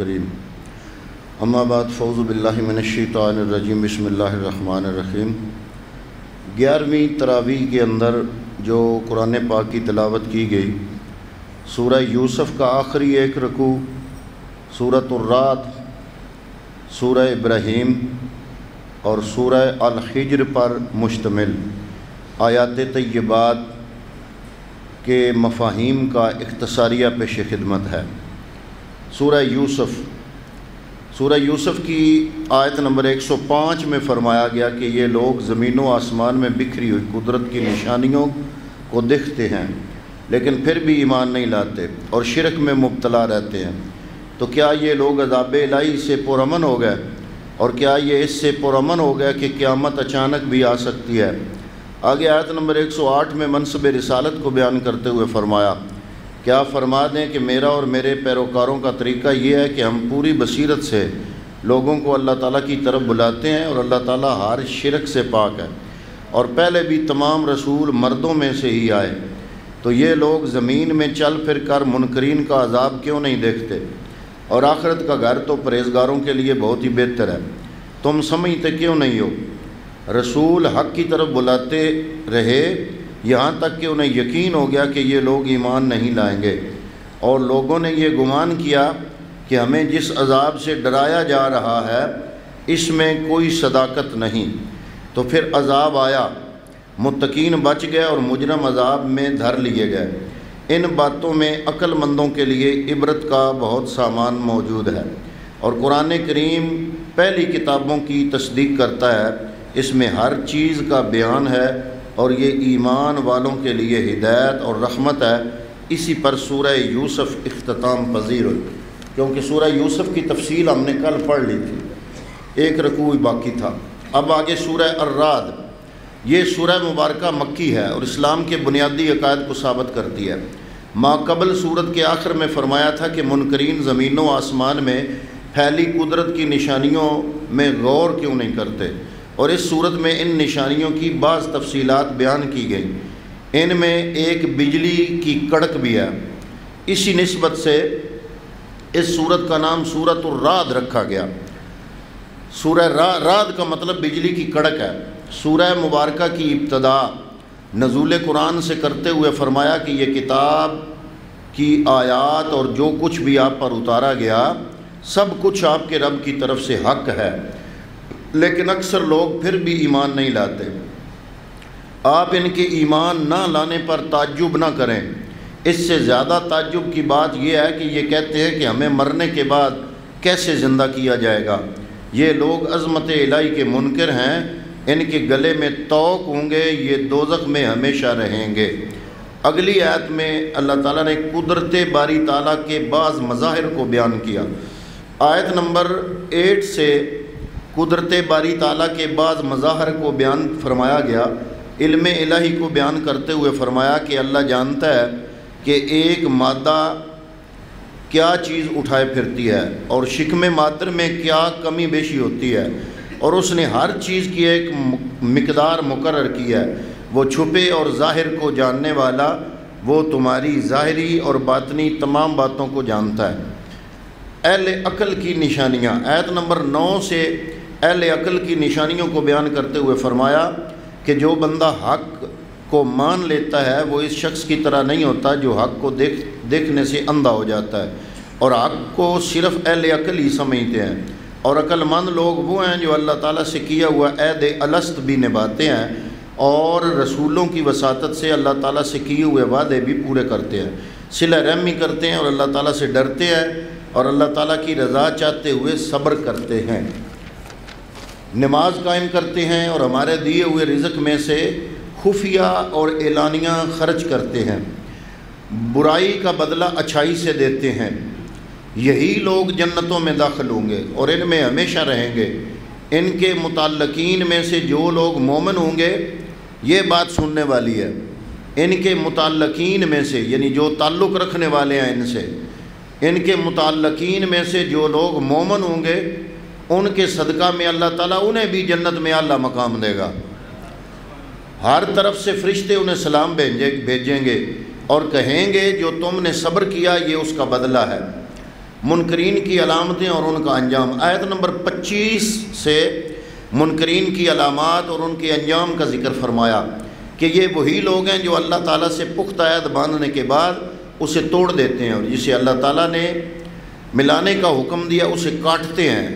الکریم اما بعد فاعوذ باللہ من الشیطان الرجیم بسم اللہ الرحمن الرحیم 11ویں تراویح کے اندر جو قرآن پاک کی تلاوت کی گئی سورہ یوسف کا آخری ایک رکوع، سورۃ الرعد، سورہ ابراہیم اور سورہ الحجر پر مشتمل آیات طیبات کے مفاہیم کا اختصاریہ پیش خدمت ہے۔ سورہ یوسف کی آیت نمبر 105 میں فرمایا گیا کہ یہ لوگ زمین و آسمان میں بکھری ہوئی قدرت کی نشانیوں کو دیکھتے ہیں لیکن پھر بھی ایمان نہیں لاتے اور شرک میں مبتلا رہتے ہیں، تو کیا یہ لوگ عذاب الہی سے پرامن ہو گئے؟ اور کیا یہ اس سے پرامن ہو گئے کہ قیامت اچانک بھی آ سکتی ہے؟ آگے آیت نمبر 108 میں منصب رسالت کو بیان کرتے ہوئے فرمایا، کیا فرما دیں کہ میرا اور میرے پیروکاروں کا طریقہ یہ ہے کہ ہم پوری بصیرت سے لوگوں کو اللہ تعالیٰ کی طرف بلاتے ہیں اور اللہ تعالیٰ ہر شرک سے پاک ہے، اور پہلے بھی تمام رسول مردوں میں سے ہی آئے، تو یہ لوگ زمین میں چل پھر کر منکرین کا عذاب کیوں نہیں دیکھتے؟ اور آخرت کا گھر تو پرہیزگاروں کے لیے بہت ہی بہتر ہے، تم سمجھتے کیوں نہیں ہو؟ رسول حق کی طرف بلاتے رہے یہاں تک کہ انہیں یقین ہو گیا کہ یہ لوگ ایمان نہیں لائیں گے، اور لوگوں نے یہ گمان کیا کہ ہمیں جس عذاب سے ڈرایا جا رہا ہے اس میں کوئی صداقت نہیں، تو پھر عذاب آیا، متقین بچ گئے اور مجرم عذاب میں دھر لیے گئے۔ ان باتوں میں عقل مندوں کے لیے عبرت کا بہت سامان موجود ہے، اور قرآن کریم پہلی کتابوں کی تصدیق کرتا ہے، اس میں ہر چیز کا بیان ہے اور یہ ایمان والوں کے لیے ہدایت اور رحمت ہے۔ اسی پر سورہ یوسف اختتام پذیر ہوئی، کیونکہ سورہ یوسف کی تفصیل ہم نے کل پڑھ لی تھی، ایک رکوع باقی تھا۔ اب آگے سورہ الرعد، یہ سورہ مبارکہ مکی ہے اور اسلام کے بنیادی عقائد کو ثابت کرتی ہے۔ ماقبل سورت کے آخر میں فرمایا تھا کہ منکرین زمین و آسمان میں پھیلی قدرت کی نشانیوں میں غور کیوں نہیں کرتے، اور اس صورت میں ان نشانیوں کی بعض تفصیلات بیان کی گئیں، ان میں ایک بجلی کی کڑک بھی ہے۔ اسی نسبت سے اس سورت کا نام سورۃ الرعد رکھا گیا۔ سورہ رعد کا مطلب بجلی کی کڑک ہے۔ سورہ مبارکہ کی ابتدا نزول قرآن سے کرتے ہوئے فرمایا کہ یہ کتاب کی آیات اور جو کچھ بھی آپ پر اتارا گیا سب کچھ آپ کے رب کی طرف سے حق ہے، لیکن اکثر لوگ پھر بھی ایمان نہیں لاتے۔ آپ ان کے ایمان نہ لانے پر تعجب نہ کریں، اس سے زیادہ تعجب کی بات یہ ہے کہ یہ کہتے ہیں کہ ہمیں مرنے کے بعد کیسے زندہ کیا جائے گا۔ یہ لوگ عظمت الہی کے منکر ہیں، ان کے گلے میں طوق ہوں گے، یہ دوزخ میں ہمیشہ رہیں گے۔ اگلی آیت میں اللہ تعالیٰ نے قدرت باری تعالیٰ کے بعض مظاہر کو بیان کیا۔ آیت نمبر 8 سے قدرت باری تعالیٰ کے بعض مظاہر کو بیان فرمایا گیا۔ علم الہی کو بیان کرتے ہوئے فرمایا کہ اللہ جانتا ہے کہ ایک مادہ کیا چیز اٹھائے پھرتی ہے اور شکم مادر میں کیا کمی بیشی ہوتی ہے، اور اس نے ہر چیز کی ایک مقدار مقرر کی ہے۔ وہ چھپے اور ظاہر کو جاننے والا، وہ تمہاری ظاہری اور باطنی تمام باتوں کو جانتا ہے۔ اہل عقل کی نشانیاں، آیت نمبر 9 سے اہل عقل کی نشانیوں کو بیان کرتے ہوئے فرمایا کہ جو بندہ حق کو مان لیتا ہے وہ اس شخص کی طرح نہیں ہوتا جو حق کو دیکھنے سے اندھا ہو جاتا ہے، اور حق کو صرف اہل عقل ہی سمجھتے ہیں، اور عقل مند لوگ وہ ہیں جو اللہ تعالیٰ سے کیا ہوا عہد الست بھی نبھاتے ہیں اور رسولوں کی وساطت سے اللہ تعالیٰ سے کیے ہوئے وعدے بھی پورے کرتے ہیں، صلہ رحمی کرتے ہیں اور اللہ تعالیٰ سے ڈرتے ہیں اور اللہ تعالیٰ کی رضا چاہتے ہوئے صبر کرتے ہیں، نماز قائم کرتے ہیں اور ہمارے دیے ہوئے رزق میں سے خفیہ اور اعلانیہ خرچ کرتے ہیں، برائی کا بدلہ اچھائی سے دیتے ہیں، یہی لوگ جنتوں میں داخل ہوں گے اور ان میں ہمیشہ رہیں گے۔ ان کے متعلقین میں سے جو لوگ مومن ہوں گے، یہ بات سننے والی ہے، ان کے متعلقین میں سے یعنی جو تعلق رکھنے والے ہیں ان سے، ان کے متعلقین میں سے جو لوگ مومن ہوں گے ان کے صدقہ میں اللہ تعالیٰ انہیں بھی جنت میں اعلیٰ مقام دے گا۔ ہر طرف سے فرشتے انہیں سلام بھیجیں گے اور کہیں گے جو تم نے صبر کیا یہ اس کا بدلہ ہے۔ منکرین کی علامتیں اور ان کا انجام۔ آیت نمبر 25 سے منکرین کی علامات اور ان کے انجام کا ذکر فرمایا کہ یہ وہی لوگ ہیں جو اللہ تعالیٰ سے پختہ عہد باندھنے کے بعد اسے توڑ دیتے ہیں، اور جسے اللہ تعالیٰ نے ملانے کا حکم دیا اسے کاٹتے ہیں۔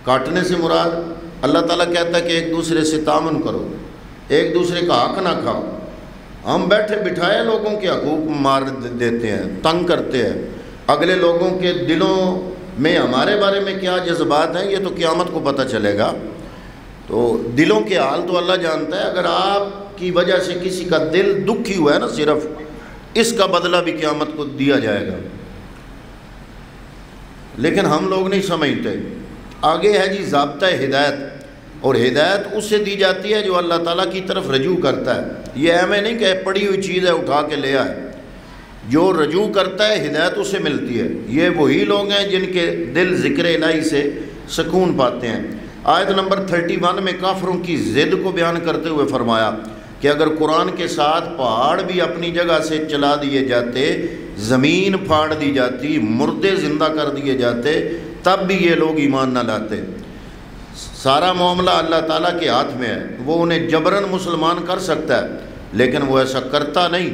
کاٹنے سے مراد اللہ تعالیٰ کہتا ہے کہ ایک دوسرے سے تعاون کرو، ایک دوسرے کا حق نہ کھاؤ۔ ہم بیٹھے بٹھائے لوگوں کے حقوق مار دیتے ہیں، تنگ کرتے ہیں۔ اگلے لوگوں کے دلوں میں ہمارے بارے میں کیا جذبات ہیں یہ تو قیامت کو پتہ چلے گا۔ تو دلوں کے حال تو اللہ جانتا ہے۔ اگر آپ کی وجہ سے کسی کا دل دکھی ہوا ہے نا، صرف اس کا بدلہ بھی قیامت کو دیا جائے گا، لیکن ہم لوگ نہیں سمجھتے۔ آگے ہے جی ضابطہ ہدایت، اور ہدایت اسے دی جاتی ہے جو اللہ تعالیٰ کی طرف رجوع کرتا ہے۔ یہ ہمیں نہیں کہ پڑی ہوئی چیز ہے اٹھا کے لے آئے، جو رجوع کرتا ہے ہدایت اسے ملتی ہے۔ یہ وہی لوگ ہیں جن کے دل ذکر الہی سے سکون پاتے ہیں۔ آیت نمبر 31 میں کافروں کی ضد کو بیان کرتے ہوئے فرمایا کہ اگر قرآن کے ساتھ پہاڑ بھی اپنی جگہ سے چلا دیے جاتے، زمین پھاڑ دی جاتی، مردے زندہ کر دیے جاتے، تب بھی یہ لوگ ایمان نہ لاتے۔ سارا معاملہ اللہ تعالیٰ کے ہاتھ میں ہے، وہ انہیں جبراً مسلمان کر سکتا ہے، لیکن وہ ایسا کرتا نہیں۔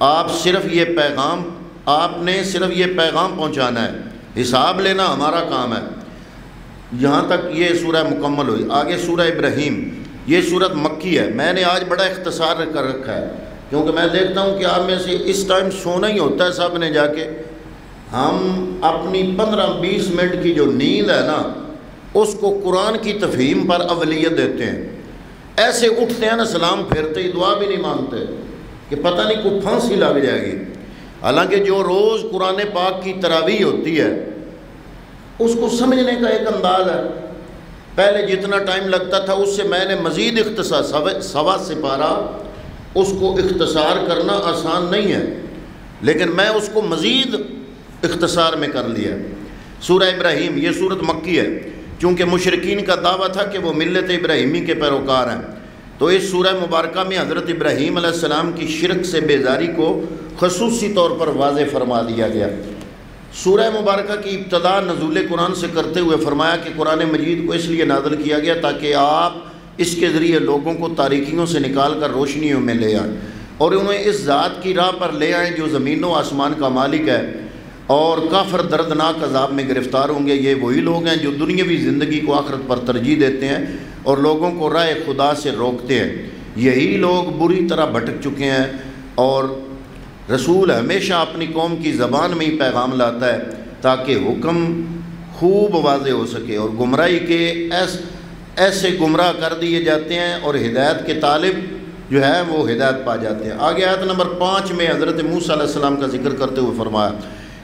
آپ نے صرف یہ پیغام پہنچانا ہے، حساب لینا ہمارا کام ہے۔ یہاں تک یہ سورہ مکمل ہوئی۔ آگے سورہ ابراہیم، یہ سورت مکی ہے۔ میں نے آج بڑا اختصار کر رکھا ہے کیونکہ میں دیکھتا ہوں کہ آپ میں سے اس ٹائم سونا ہی ہوتا ہے سب نے جا کے۔ ہم اپنی 15-20 منٹ کی جو نیند ہے نا، اس کو قرآن کی تفہیم پر اولیت دیتے ہیں۔ ایسے اٹھتے ہیں نا، سلام پھیرتے ہی دعا بھی نہیں مانگتے کہ پتہ نہیں کوئی پھانسی لگ جائے گی۔ حالانکہ جو روز قرآن پاک کی تراویح ہوتی ہے اس کو سمجھنے کا ایک انداز ہے۔ پہلے جتنا ٹائم لگتا تھا اس سے میں نے مزید اختصار، سوا سپارہ، اس کو اختصار کرنا آسان نہیں ہے، لیکن میں اس کو مزید اختصار میں کر لیا۔ سورہ ابراہیم یہ سورت مکی ہے، چونکہ مشرکین کا دعویٰ تھا کہ وہ ملت ابراہیمی کے پیروکار ہیں، تو اس سورہ مبارکہ میں حضرت ابراہیم علیہ السلام کی شرک سے بیزاری کو خصوصی طور پر واضح فرما دیا گیا۔ سورہ مبارکہ کی ابتدا نزول قرآن سے کرتے ہوئے فرمایا کہ قرآن مجید کو اس لیے نازل کیا گیا تاکہ آپ اس کے ذریعے لوگوں کو تاریکیوں سے نکال کر روشنیوں میں لے آئیں، اور انہیں اس ذات کی راہ پر لے آئیں جو زمین و آسمان کا مالک ہے، اور کافر دردناک عذاب میں گرفتار ہوں گے۔ یہ وہی لوگ ہیں جو دنیاوی زندگی کو آخرت پر ترجیح دیتے ہیں اور لوگوں کو راہ خدا سے روکتے ہیں۔ یہی لوگ بری طرح بھٹک چکے ہیں، اور رسول ہمیشہ اپنی قوم کی زبان میں ہی پیغام لاتا ہے تاکہ حکم خوب واضح ہو سکے، اور گمراہی کے ایسے گمراہ کر دیے جاتے ہیں اور ہدایت کے طالب جو ہے وہ ہدایت پا جاتے ہیں۔ آگے آیت نمبر 5 میں حضرت موسیٰ علیہ السلام کا ذکر کرتے ہوئے فرمایا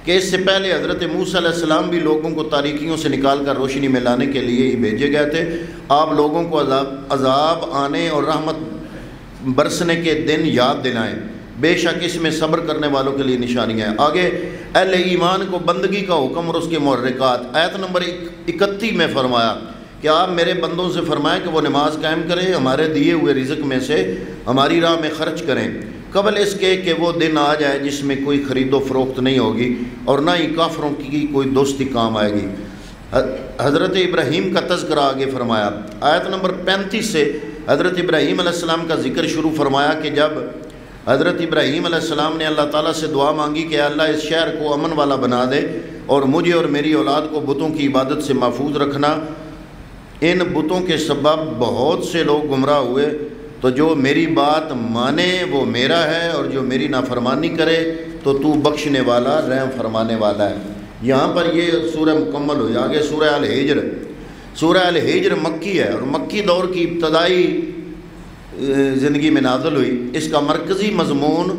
کہ اس سے پہلے حضرت موسیٰ علیہ السلام بھی لوگوں کو تاریکیوں سے نکال کر روشنی میں لانے کے لیے ہی بھیجے گئے تھے۔ آپ لوگوں کو عذاب آنے اور رحمت برسنے کے دن یاد دلائیں، بے شک اس میں صبر کرنے والوں کے لیے نشانیاں ہیں۔ آگے اہل ایمان کو بندگی کا حکم اور اس کے محرکات۔ آیت نمبر 31 میں فرمایا کہ آپ میرے بندوں سے فرمائیں کہ وہ نماز قائم کریں، ہمارے دیے ہوئے رزق میں سے ہماری راہ میں خرچ کریں، قبل اس کے کہ وہ دن آ جائے جس میں کوئی خرید و فروخت نہیں ہوگی اور نہ ہی کافروں کی کوئی دوستی کام آئے گی۔ حضرت ابراہیم کا تذکرہ آگے فرمایا۔ آیت نمبر 35 سے حضرت ابراہیم علیہ السلام کا ذکر شروع فرمایا کہ جب حضرت ابراہیم علیہ السلام نے اللہ تعالیٰ سے دعا مانگی کہ اللہ اس شہر کو امن والا بنا دے اور مجھے اور میری اولاد کو بتوں کی عبادت سے محفوظ رکھنا، ان بتوں کے سبب بہت سے لوگ گمراہ ہوئے، تو جو میری بات مانے وہ میرا ہے، اور جو میری نافرمانی کرے تو تو بخشنے والا رحم فرمانے والا ہے۔ یہاں پر یہ سورہ مکمل ہوئی۔ آگے سورہ الحجر۔ سورہ الحجر مکی ہے اور مکی دور کی ابتدائی زندگی میں نازل ہوئی۔ اس کا مرکزی مضمون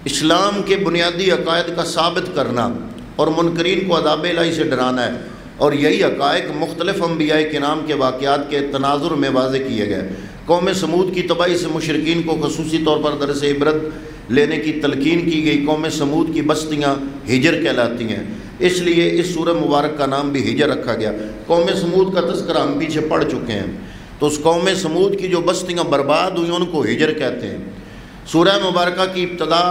اسلام کے بنیادی عقائد کا ثابت کرنا اور منکرین کو عذاب الہی سے ڈرانا ہے، اور یہی حقائق مختلف انبیاء کرام کے واقعات کے تناظر میں واضح کیے گئے۔ قوم سمود کی تباہی سے مشرکین کو خصوصی طور پر درس عبرت لینے کی تلقین کی گئی۔ قوم سمود کی بستیاں ہجر کہلاتی ہیں، اس لیے اس سورہ مبارک کا نام بھی ہجر رکھا گیا۔ قوم سمود کا تذکرہ ہم پیچھے پڑھ چکے ہیں، تو اس قوم سمود کی جو بستیاں برباد ہوئی ان کو ہجر کہتے ہیں۔ سورہ مبارکہ کی ابتدا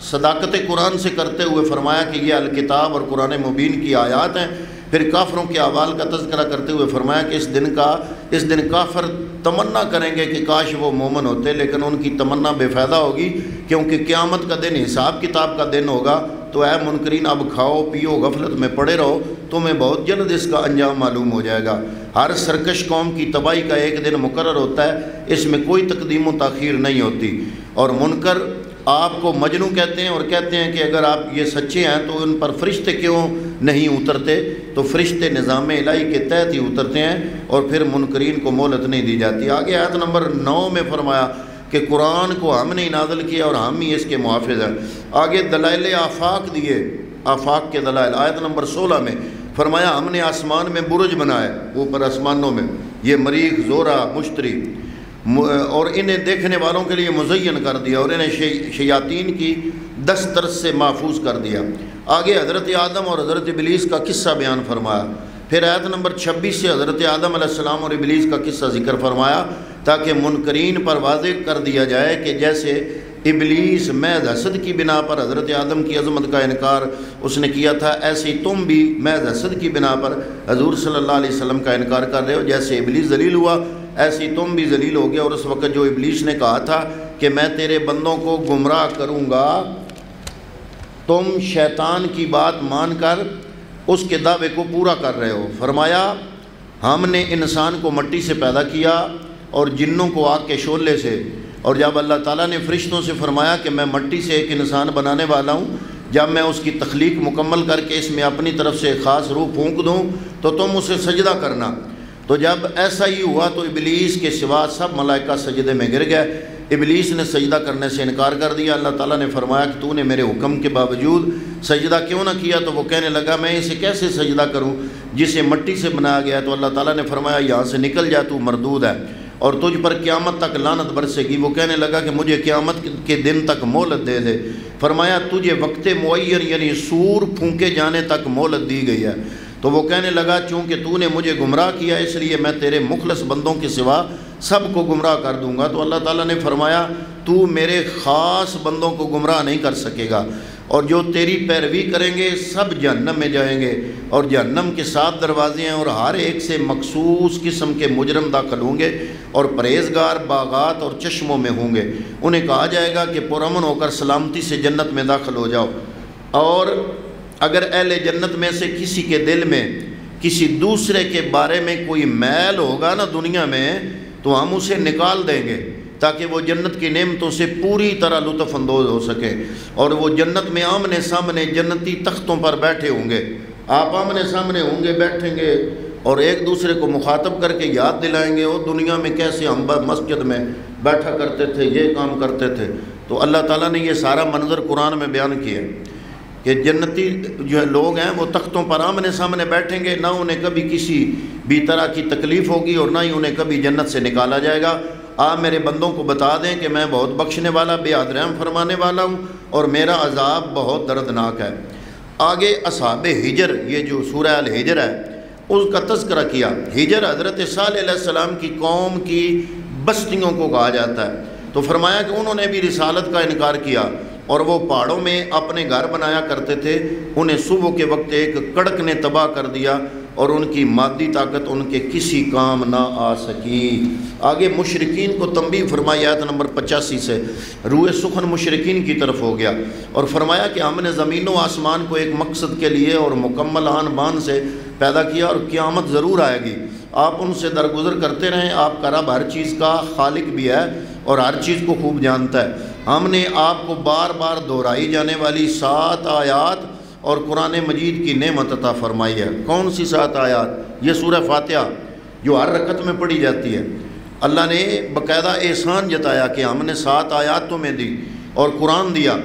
صداقت قرآن سے کرتے ہوئے فرمایا کہ یہ الکتاب اور قرآن مبین کی آیات ہیں۔ پھر کافروں کے اعمال کا تذکرہ کرتے ہوئے فرمایا کہ اس دن کافر تمنا کریں گے کہ کاش وہ مومن ہوتے، لیکن ان کی تمنا بے فائدہ ہوگی، کیونکہ قیامت کا دن حساب کتاب کا دن ہوگا۔ تو اے منکرین اب کھاؤ پیو غفلت میں پڑے رہو، تمہیں بہت جلد اس کا انجام معلوم ہو جائے گا۔ ہر سرکش قوم کی تباہی کا ایک دن مقرر ہوتا ہے، اس میں کوئی تقدیم و تاخیر نہیں ہوتی۔ اور منکر آپ کو مجنو کہتے ہیں اور کہتے ہیں کہ اگر آپ یہ سچے ہیں تو ان پر فرشتے کیوں نہیں اترتے؟ تو فرشتے نظام الہی کے تحت ہی اترتے ہیں اور پھر منکرین کو مہلت نہیں دی جاتی۔ آگے آیت نمبر 9 میں فرمایا کہ قرآن کو ہم نے ہی نازل کیا اور ہم ہی اس کے محافظ ہیں۔ آگے دلائل آفاق دیے، آفاق کے دلائل۔ آیت نمبر 16 میں فرمایا ہم نے آسمان میں برج بنائے، اوپر آسمانوں میں، یہ مریخ، زورا، مشتری، اور انہیں دیکھنے والوں کے لیے مزین کر دیا اور انہیں شیاطین کی دسترس سے محفوظ کر دیا۔ آگے حضرت آدم اور حضرت ابلیس کا قصہ بیان فرمایا۔ پھر آیت نمبر 26 سے حضرت آدم علیہ السلام اور ابلیس کا قصہ ذکر فرمایا تاکہ منکرین پر واضح کر دیا جائے کہ جیسے ابلیس محض حسد کی بنا پر حضرت آدم کی عظمت کا انکار اس نے کیا تھا، ایسے ہی تم بھی محض حسد کی بنا پر حضور صلی اللہ علیہ وسلم کا انکار کر رہے ہو۔ جیسے ابلیس ذلیل ہوا ایسے ہی تم بھی ذلیل ہو گئے۔ اور اس وقت جو ابلیس نے کہا تھا کہ میں تیرے بندوں کو گمراہ کروں گا، تم شیطان کی بات مان کر اس کے دعوے کو پورا کر رہے ہو۔ فرمایا ہم نے انسان کو مٹی سے پیدا کیا اور جنوں کو آگ کے شعلے سے، اور جب اللہ تعالیٰ نے فرشتوں سے فرمایا کہ میں مٹی سے ایک انسان بنانے والا ہوں، جب میں اس کی تخلیق مکمل کر کے اس میں اپنی طرف سے خاص روح پھونک دوں تو تم اسے سجدہ کرنا۔ تو جب ایسا ہی ہوا تو ابلیس کے سوا سب ملائکہ سجدے میں گر گئے۔ ابلیس نے سجدہ کرنے سے انکار کر دیا۔ اللہ تعالیٰ نے فرمایا کہ تو نے میرے حکم کے باوجود سجدہ کیوں نہ کیا؟ تو وہ کہنے لگا میں اسے کیسے سجدہ کروں جسے مٹی سے بنایا گیا؟ تو اللہ تعالیٰ نے فرمایا یہاں سے نکل جا، تو مردود ہے اور تجھ پر قیامت تک لعنت برسے گی۔ وہ کہنے لگا کہ مجھے قیامت کے دن تک مہلت دے دے۔ فرمایا تجھے وقت معین یعنی سور پھونکے جانے تک مہلت دی گئی ہے۔ تو وہ کہنے لگا چونکہ تو نے مجھے گمراہ کیا اس لیے میں تیرے مخلص بندوں کے سوا سب کو گمراہ کر دوں گا۔ تو اللہ تعالیٰ نے فرمایا تو میرے خاص بندوں کو گمراہ نہیں کر سکے گا، اور جو تیری پیروی کریں گے سب جہنم میں جائیں گے، اور جہنم کے 7 دروازے ہیں اور ہر ایک سے مخصوص قسم کے مجرم داخل ہوں گے، اور پرہیزگار باغات اور چشموں میں ہوں گے۔ انہیں کہا جائے گا کہ پرامن ہو کر سلامتی سے جنت میں داخل ہو جاؤ، اور اگر اہل جنت میں سے کسی کے دل میں کسی دوسرے کے بارے میں کوئی میل ہوگا نا دنیا میں تو ہم اسے نکال دیں گے تاکہ وہ جنت کی نعمتوں سے پوری طرح لطف اندوز ہو سکے۔ اور وہ جنت میں آمنے سامنے جنتی تختوں پر بیٹھے ہوں گے، آپ آمنے سامنے ہوں گے، بیٹھیں گے اور ایک دوسرے کو مخاطب کر کے یاد دلائیں گے وہ دنیا میں کیسے ہم مسجد میں بیٹھا کرتے تھے، یہ کام کرتے تھے۔ تو اللہ تعالیٰ نے یہ سارا منظر قرآن میں بیان کیا کہ جنتی جو لوگ ہیں وہ تختوں پر آمنے سامنے بیٹھیں گے، نہ انہیں کبھی کسی بھی طرح کی تکلیف ہوگی اور نہ ہی انہیں کبھی جنت سے نکالا جائے گا۔ آپ میرے بندوں کو بتا دیں کہ میں بہت بخشنے والا، بے حد رحم فرمانے والا ہوں، اور میرا عذاب بہت دردناک ہے۔ آگے اصحاب ہجر، یہ جو سورہ الحجر ہے اس کا تذکرہ کیا۔ ہجر حضرت صالح علیہ السلام کی قوم کی بستیوں کو کہا جاتا ہے۔ تو فرمایا کہ انہوں نے بھی رسالت کا انکار کیا اور وہ پہاڑوں میں اپنے گھر بنایا کرتے تھے۔ انہیں صبح کے وقت ایک کڑک نے تباہ کر دیا اور ان کی مادی طاقت ان کے کسی کام نہ آ سکی۔ آگے مشرکین کو تنبیہ فرمائی آیت نمبر 85 سے، روح سخن مشرکین کی طرف ہو گیا اور فرمایا کہ ہم نے زمین و آسمان کو ایک مقصد کے لیے اور مکمل آن بان سے پیدا کیا اور قیامت ضرور آئے گی، آپ ان سے درگزر کرتے رہیں۔ آپ کا رب ہر چیز کا خالق بھی ہے اور ہر چیز کو خوب جانتا ہے۔ ہم نے آپ کو بار بار دہرائی جانے والی 7 آیات اور قرآن مجید کی نعمت عطا فرمائی ہے۔ کون سی 7 آیات؟ یہ سورہ فاتحہ جو ہر رکعت میں پڑھی جاتی ہے۔ اللہ نے باقاعدہ احسان جتایا کہ ہم نے 7 آیات تمہیں دی اور قرآن دیا۔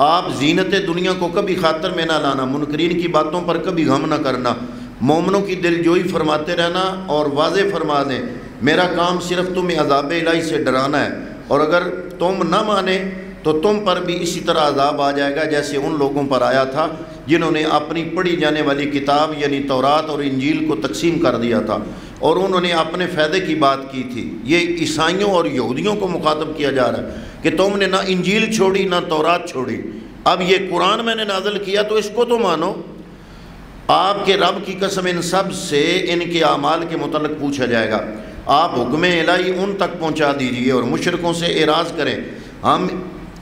آپ زینت دنیا کو کبھی خاطر میں نہ لانا، منکرین کی باتوں پر کبھی غم نہ کرنا، مومنوں کی دل جوئی فرماتے رہنا اور واضح فرما دیں میرا کام صرف تمہیں عذاب الہی سے ڈرانا ہے، اور اگر تم نہ مانے تو تم پر بھی اسی طرح عذاب آ جائے گا جیسے ان لوگوں پر آیا تھا جنہوں نے اپنی پڑھی جانے والی کتاب یعنی تورات اور انجیل کو تقسیم کر دیا تھا اور انہوں نے اپنے فائدے کی بات کی تھی۔ یہ عیسائیوں اور یہودیوں کو مخاطب کیا جا رہا ہے کہ تم نے نہ انجیل چھوڑی نہ تورات چھوڑی، اب یہ قرآن میں نے نازل کیا تو اس کو تو مانو۔ آپ کے رب کی قسم ان سب سے ان کے اعمال کے متعلق پوچھا جائے گا۔ آپ حکم الہی ان تک پہنچا دیجئے اور مشرکوں سے اعراض کریں، ہم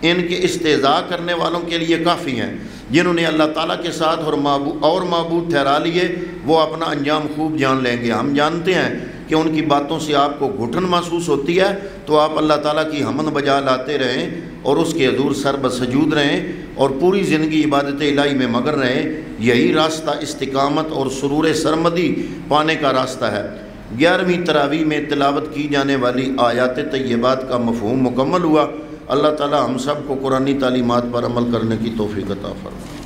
ان کے استہزاء کرنے والوں کے لیے کافی ہیں۔ جنہوں نے اللہ تعالیٰ کے ساتھ اور معبود ٹھہرا لیے وہ اپنا انجام خوب جان لیں گے۔ ہم جانتے ہیں کہ ان کی باتوں سے آپ کو گھٹن محسوس ہوتی ہے، تو آپ اللہ تعالیٰ کی حمد بجا لاتے رہیں اور اس کے حضور سر بسجود رہیں اور پوری زندگی عبادت الہی میں مگن رہیں۔ یہی راستہ استقامت اور سرور سرمدی پانے کا راستہ ہے۔ 11ویں تراویح میں تلاوت کی جانے والی آیات طیبات کا مفہوم مکمل ہوا۔ اللہ تعالیٰ ہم سب کو قرآنی تعلیمات پر عمل کرنے کی توفیق عطا فرمائے۔